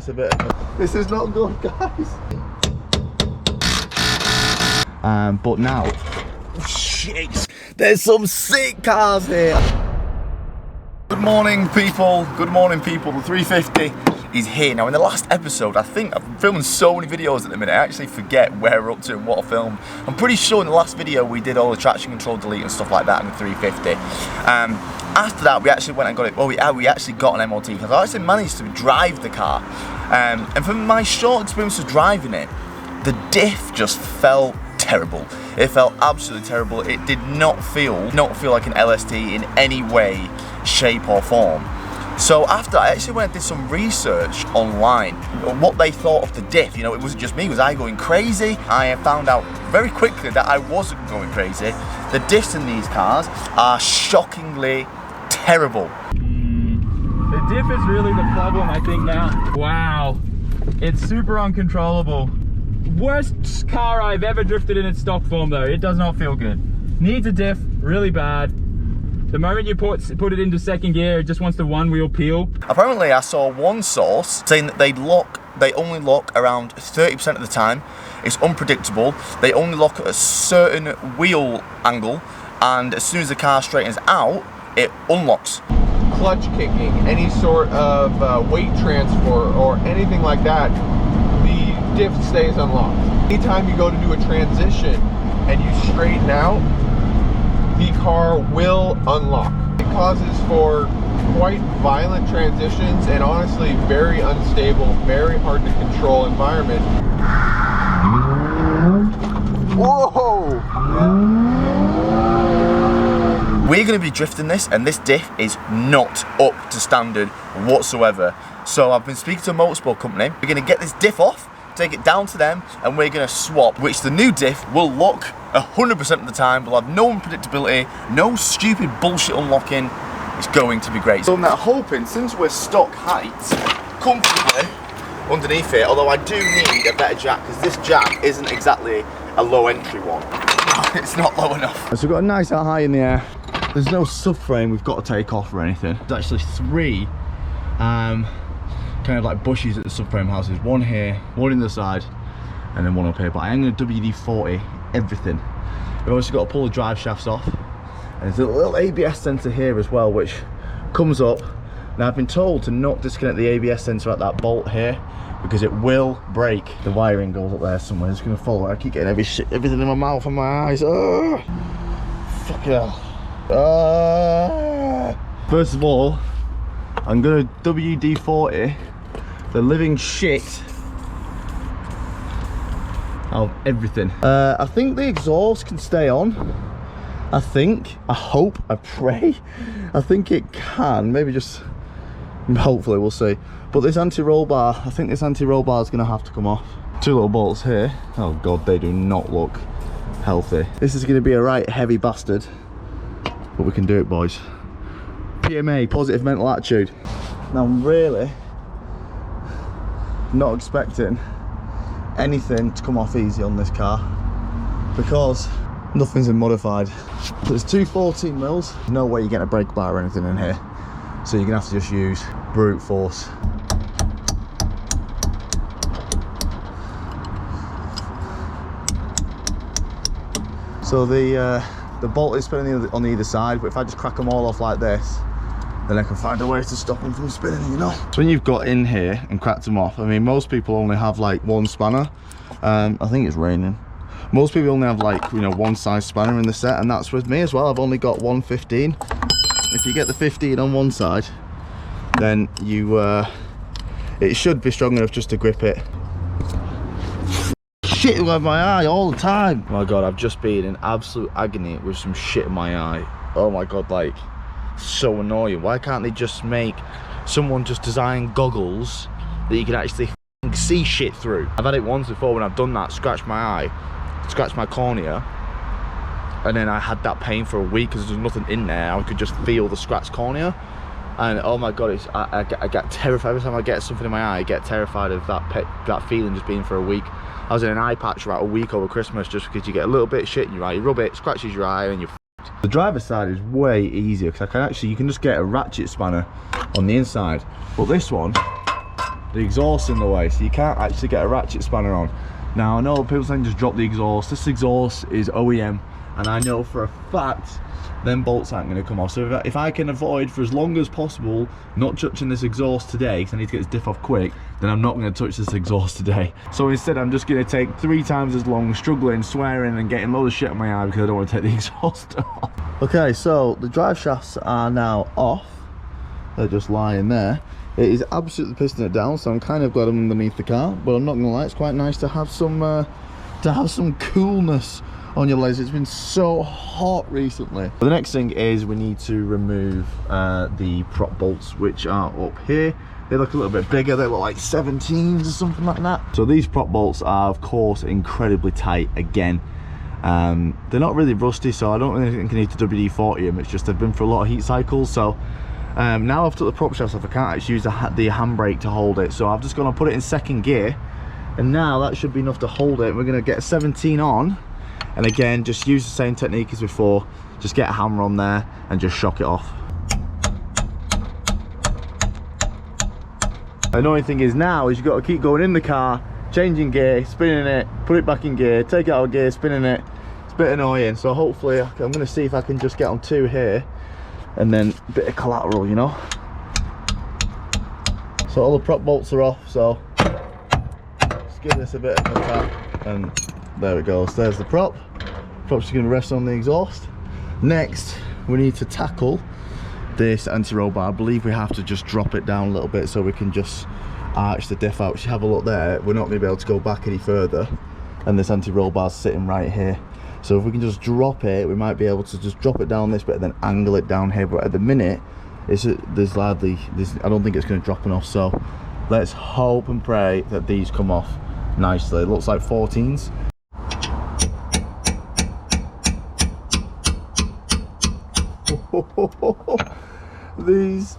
a bit. This is not good, guys. But now, shit, there's some sick cars here. Good morning, people. Good morning, people. The 350 is here. Now, in the last episode, I think I've been filming so many videos at the minute, I actually forget where we're up to and what I filmed. I'm pretty sure in the last video we did all the traction control delete and stuff like that in the 350. After that, we actually went and got it. Well, we actually got an MOT because I actually managed to drive the car. And from my short experience of driving it, the diff just felt terrible. It felt absolutely terrible. It did not feel like an LST in any way, shape or form. So after I actually went and did some research online, what they thought of the diff. You know, it wasn't just me, was I going crazy? I found out very quickly that I wasn't going crazy. The diffs in these cars are shockingly terrible. The diff is really the problem, I think, now. Wow, it's super uncontrollable. Worst car I've ever drifted in its stock form though. It does not feel good. Needs a diff really bad. The moment you put it into second gear, it just wants the one wheel peel. Apparently I saw one source saying that they only lock around 30% of the time. It's unpredictable. They only lock at a certain wheel angle, and as soon as the car straightens out, it unlocks. Clutch kicking, any sort of weight transfer or anything like that, the diff stays unlocked. Anytime you go to do a transition and you straighten out, the car will unlock. It causes for quite violent transitions and honestly very unstable, very hard to control environment. Whoa! We're going to be drifting this, and this diff is not up to standard whatsoever. So I've been speaking to a motorsport company. We're going to get this diff off, take it down to them, and we're going to swap, which the new diff will lock 100% of the time. We'll have no unpredictability, no stupid bullshit unlocking. It's going to be great. So I'm now hoping, since we're stock height, comfortably underneath it, although I do need a better jack, because this jack isn't exactly a low entry one. It's not low enough. So we've got a nice high in the air. There's no subframe we've got to take off or anything. There's actually three kind of like bushes at the subframe houses. One here, one in the side, and then one up here. But I am going to WD-40 everything. We've obviously got to pull the drive shafts off. And there's a little ABS sensor here as well, which comes up. Now I've been told to not disconnect the ABS sensor at that bolt here, because it will break. The wiring goes up there somewhere. It's going to follow. I keep getting everything in my mouth and my eyes. Oh, fucking hell. First of all, I'm going to WD-40 the living shit out of everything. I think the exhaust can stay on. I hope, I pray. I think it can. Maybe just, hopefully, we'll see. But this anti-roll bar, I think this anti-roll bar is going to have to come off. Two little bolts here. Oh god, they do not look healthy. This is going to be a right heavy bastard, but we can do it, boys. PMA, positive mental attitude. Now I'm really not expecting anything to come off easy on this car, because nothing's been modified. There's two 14 mils. No way you're getting a brake bar or anything in here, so you're gonna have to just use brute force. So the bolt is spinning on either side, but if I just crack them all off like this, then I can find a way to stop them from spinning, you know. So when you've got in here and cracked them off, I mean, most people only have like one spanner. I think it's raining. Most people only have like, you know, one size spanner in the set, and that's with me as well. I've only got one 15. If you get the 15 on one side, then you it should be strong enough just to grip it. Shit with my eye all the time. Oh my god, I've just been in absolute agony with some shit in my eye. Oh my god, like, so annoying. Why can't they just make someone just design goggles that you can actually see shit through? I've had it once before when I've done that, scratched my eye, scratched my cornea, and then I had that pain for a week because there's nothing in there. I could just feel the scratched cornea, and oh my god, I get terrified every time I get something in my eye. I get terrified of that feeling just being for a week. I was in an eye patch for about a week over Christmas just because you get a little bit of shit in your eye, you rub it, scratches your eye, and you're f***ed. The driver's side is way easier because you can just get a ratchet spanner on the inside, but this one the exhaust in the way, so you can't actually get a ratchet spanner on. Now I know people saying just drop the exhaust. This exhaust is OEM, and I know for a fact them bolts aren't going to come off. So if I can avoid for as long as possible not touching this exhaust today, because I need to get this diff off quick, then I'm not going to touch this exhaust today. So instead I'm just going to take 3 times as long, struggling, swearing and getting loads of shit on my eye because I don't want to take the exhaust off. Okay, so the drive shafts are now off. They're just lying there. It is absolutely pissing it down, so I'm kind of glad I'm underneath the car, but I'm not going to lie, it's quite nice to have some coolness on your legs. It's been so hot recently. The next thing is we need to remove the prop bolts, which are up here. They look a little bit bigger. They look like 17s or something like that. So these prop bolts are of course incredibly tight again. They're not really rusty, so I don't really think I need to WD-40 them. It's just they've been through a lot of heat cycles. So now I've took the prop shafts off, I can't actually use the handbrake to hold it, so I've just gone to put it in second gear, and now that should be enough to hold it. We're going to get 17 on, and again just use the same technique as before, just get a hammer on there and just shock it off. The annoying thing is now is you've got to keep going in the car, changing gear, spinning it, put it back in gear, take it out of gear, spinning it. It's a bit annoying, so hopefully I'm going to see if I can just get on 2 here and then a bit of collateral, you know. So all the prop bolts are off, so just give this a bit of a tap, and there it goes. There's the prop. Prop's just going to rest on the exhaust. Next we need to tackle this anti-roll bar. I believe we have to just drop it down a little bit so we can just arch the diff out. You have a look there, we're not going to be able to go back any further, and this anti-roll bar's sitting right here. So if we can just drop it, we might be able to just drop it down this bit and then angle it down here. But at the minute, I don't think it's going to drop enough. So let's hope and pray that these come off nicely. It looks like 14s. These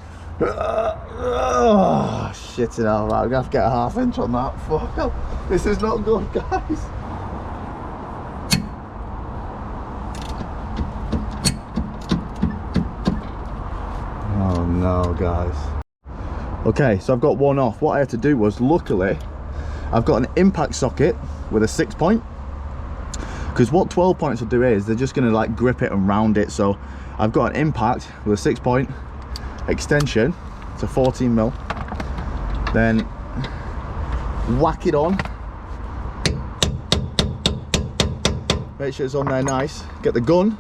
shitting out. I'm gonna have to get a 1/2 inch on that. Fuck, this is not good, guys. Oh no, guys. Okay, so I've got one off. What I had to do was, luckily I've got an impact socket with a 6-point, because what 12 points will do is they're just going to like grip it and round it. So I've got an impact with a 6-point extension. It's a 14mm, then whack it on, make sure it's on there nice, get the gun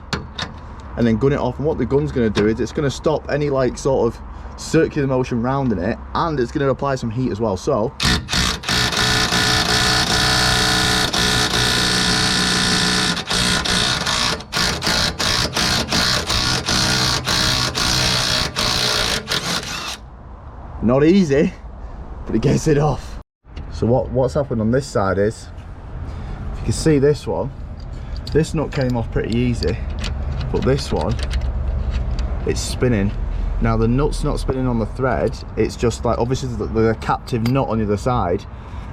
and then gun it off. And what the gun's going to do is it's going to stop any like sort of circular motion rounding it, and it's going to apply some heat as well. So not easy, but it gets it off. So what's happened on this side is, if you can see this one, this nut came off pretty easy, but this one, it's spinning. Now the nut's not spinning on the thread, it's just like, obviously there's a captive nut on the other side,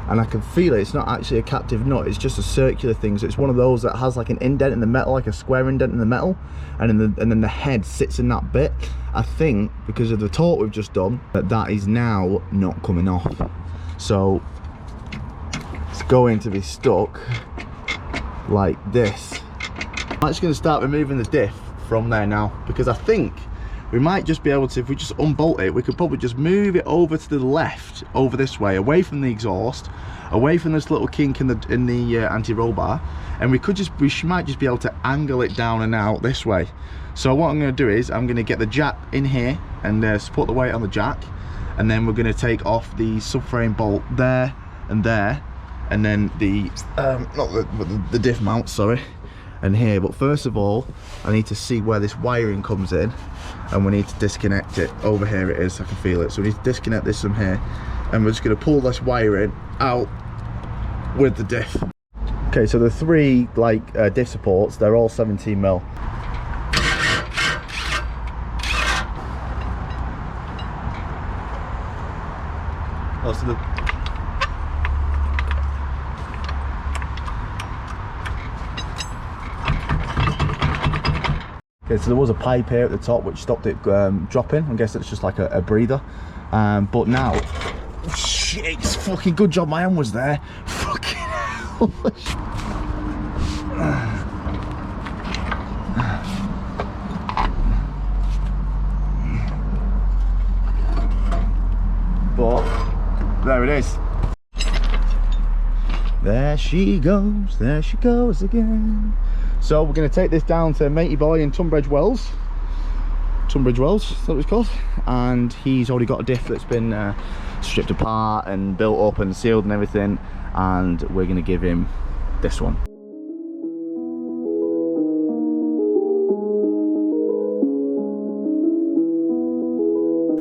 and I can feel it. It's not actually a captive nut, it's just a circular thing. So it's one of those that has like an indent in the metal, like a square indent in the metal, and then the head sits in that bit. I think because of the torque we've just done, that is now not coming off. So it's going to be stuck like this. I'm actually going to start removing the diff from there now, because I think we might just be able to, if we just unbolt it, we could probably just move it over to the left, over this way, away from the exhaust, away from this little kink in the anti-roll bar, and we might just be able to angle it down and out this way. So what I'm going to do is I'm going to get the jack in here and support the weight on the jack, and then we're going to take off the subframe bolt there, and then the not the diff mount, sorry, and here. But first of all, I need to see where this wiring comes in, and we need to disconnect it. Over here it is, I can feel it. So we need to disconnect this from here, and we're just going to pull this wiring out with the diff. Okay, so the 3 like diff supports, they're all 17mm. Oh, so okay, so there was a pipe here at the top which stopped it dropping. I guess it's just like a breather. But now shit, it's fucking good job my hand was there. Fucking hell. But there it is. There she goes again. So we're going to take this down to matey boy in Tunbridge Wells. Tunbridge Wells, is that what it's called? And he's already got a diff that's been stripped apart and built up and sealed and everything. And we're going to give him this one.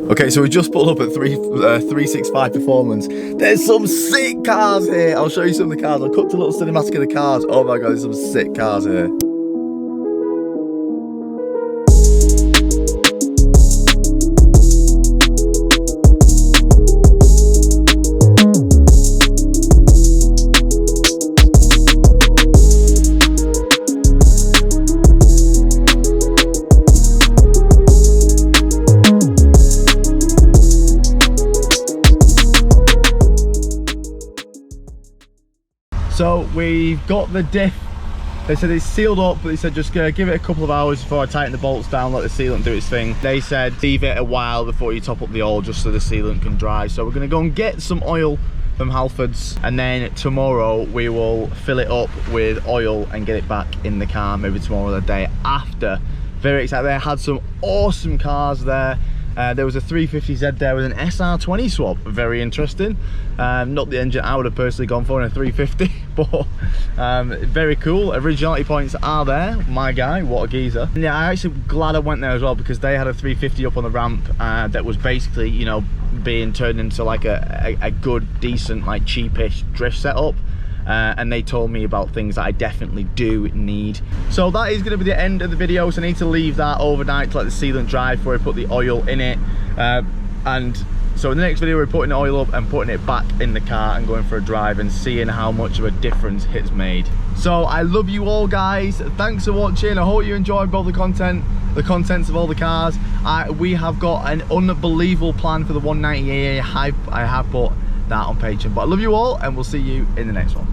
Okay, so we just pulled up at 365 Performance. There's some sick cars here. I'll show you some of the cars. I cooked a little cinematic of the cars. Oh my god, there's some sick cars here. So we've got the diff. They said it's sealed up, but they said just give it a couple of hours before I tighten the bolts down, let the sealant do its thing. They said leave it a while before you top up the oil just so the sealant can dry. So we're gonna go and get some oil from Halfords, and then tomorrow we will fill it up with oil and get it back in the car, maybe tomorrow or the day after. Very excited. They had some awesome cars there. There was a 350z there with an SR20 swap, very interesting. Not the engine I would have personally gone for in a 350, but very cool. Originality points are there, my guy, what a geezer. And yeah, I'm actually glad I went there as well, because they had a 350 up on the ramp that was basically, you know, being turned into like a good, decent, like cheapish drift setup. And they told me about things that I definitely do need. So that is going to be the end of the video, so I need to leave that overnight to let the sealant dry before I put the oil in it. And so in the next video we're putting the oil up and putting it back in the car and going for a drive and seeing how much of a difference it's made. So I love you all, guys. Thanks for watching. I hope you enjoyed both the contents of all the cars. We have got an unbelievable plan for the 190A. I have put that on Patreon. But I love you all, and we'll see you in the next one.